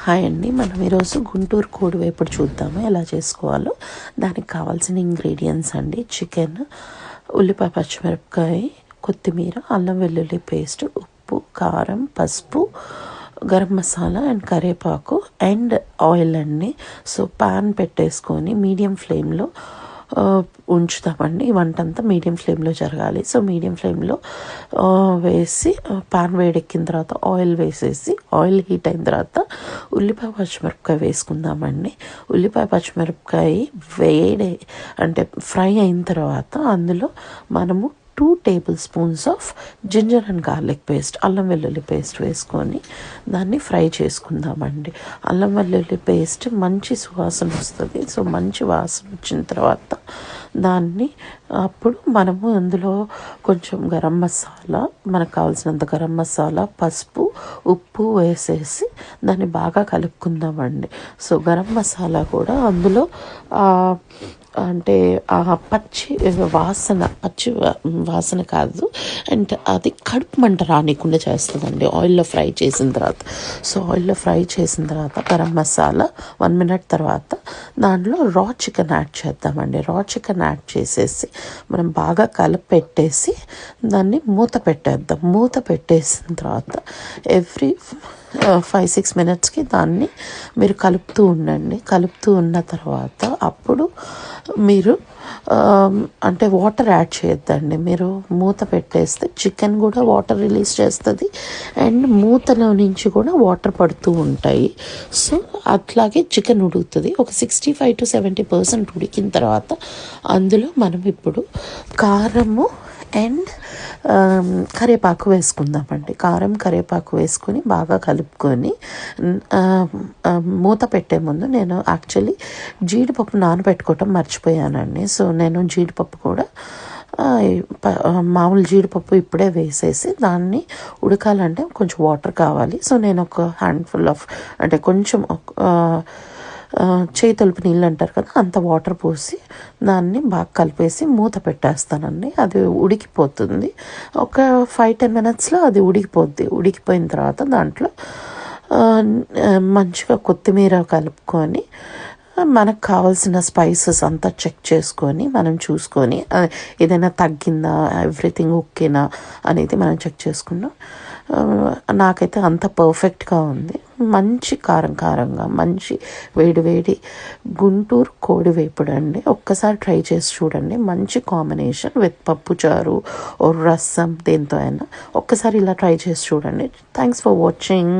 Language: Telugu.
హాయ్ అండి, మనం ఈరోజు గుంటూరు కోడి వేపుడు చూద్దాము ఎలా చేసుకోవాలో. దానికి కావాల్సిన ఇంగ్రీడియంట్స్ అండి: చికెన్, ఉల్లిపాయ, పచ్చిమిరపకాయ, కొత్తిమీర, అల్లం వెల్లుల్లి పేస్ట్, ఉప్పు, కారం, పసుపు, గరం మసాలా అండ్ కరివేపాకు అండ్ ఆయిల్ అండి. సో పాన్ పెట్టేసుకొని మీడియం ఫ్లేమ్లో ఉంచుతామండి. వంట అంతా మీడియం ఫ్లేమ్లో జరగాలి. సో మీడియం ఫ్లేమ్లో వేసి పాన్ వేడెక్కిన తర్వాత ఆయిల్ వేసేసి, ఆయిల్ హీట్ అయిన తర్వాత ఉల్లిపాయ, పచ్చిమిరపకాయ వేసుకుందామండి. ఉల్లిపాయ, పచ్చిమిరపకాయ వేడి అంటే ఫ్రై అయిన తర్వాత అందులో మనము 2 tablespoons of ginger and garlic paste, అల్లం వెల్లుల్లి పేస్ట్ వేసుకొని దాన్ని ఫ్రై చేసుకుందామండి. అల్లం వెల్లుల్లి పేస్ట్ మంచి సువాసన వస్తుంది. సో మంచి వాసన వచ్చిన తర్వాత దాన్ని అప్పుడు మనము అందులో కొంచెం గరం మసాలా, మనకు కావాల్సినంత గరం మసాలా, పసుపు, ఉప్పు వేసేసి దాన్ని బాగా కలుపుకుందామండి. సో గరం మసాలా కూడా అందులో అంటే పచ్చి వాసన కాదు, అండ్ అది కడుపు మంట రానికుండా చేస్తుందండి ఆయిల్లో ఫ్రై చేసిన తర్వాత. సో ఆయిల్లో ఫ్రై చేసిన తర్వాత గరం మసాలా 1 మినిట్ తర్వాత దాంట్లో రా చికెన్ యాడ్ చేద్దామండి. రా చికెన్ యాడ్ చేసేసి మనం బాగా కలిపెట్టేసి దాన్ని మూత పెట్టేద్దాం. మూత పెట్టేసిన తర్వాత ఎవ్రీ 5-6 మినిట్స్కి దాన్ని మీరు కలుపుతూ ఉండండి. కలుపుతూ ఉన్న తర్వాత అప్పుడు మీరు అంటే వాటర్ యాడ్ చేయొద్దండి. మీరు మూత పెట్టేస్తే చికెన్ కూడా వాటర్ రిలీజ్ చేస్తుంది అండ్ మూతలో నుంచి కూడా వాటర్ పడుతూ ఉంటాయి. సో అట్లాగే చికెన్ ఉడుకుతుంది. ఒక 65-70% ఉడికిన తర్వాత అందులో మనం ఇప్పుడు కారము అండ్ కరివేపాకు వేసుకుందామండి. కారం, కరివేపాకు వేసుకొని బాగా కలుపుకొని మూత పెట్టే ముందు నేను యాక్చువల్లీ జీడిపప్పు నానబెట్టుకోవటం మర్చిపోయానండి. సో నేను జీడిపప్పు కూడా మామూలు జీడిపప్పు ఇప్పుడే వేసేసి దాన్ని ఉడకాలంటే కొంచెం వాటర్ కావాలి. సో నేను ఒక హ్యాండ్ఫుల్ ఆఫ్ అంటే కొంచెం చేయి తలుపు నీళ్ళు అంటారు కదా, అంత వాటర్ పోసి దాన్ని బాగా కలిపేసి మూత పెట్టేస్తానండి. అది ఉడికిపోతుంది. ఒక 5-10 మినిట్స్లో అది ఉడికిపోద్ది. ఉడికిపోయిన తర్వాత దాంట్లో మంచిగా కొత్తిమీర కలుపుకొని మనకు కావాల్సిన స్పైసెస్ అంతా చెక్ చేసుకొని మనం చూసుకొని ఏదైనా తగ్గిందా, ఎవ్రీథింగ్ ఓకేనా అనేది మనం చెక్ చేసుకున్నాం. నాకైతే అంత పర్ఫెక్ట్గా ఉంది. మంచి కారంగా మంచి వేడి గుంటూరు కోడి వేపుడు అండి. ఒక్కసారి ట్రై చేసి చూడండి. మంచి కాంబినేషన్ విత్ పప్పుచారు ఓ రసం, దేంతో అయినా ఒక్కసారి ఇలా ట్రై చేసి చూడండి. Thanks for watching.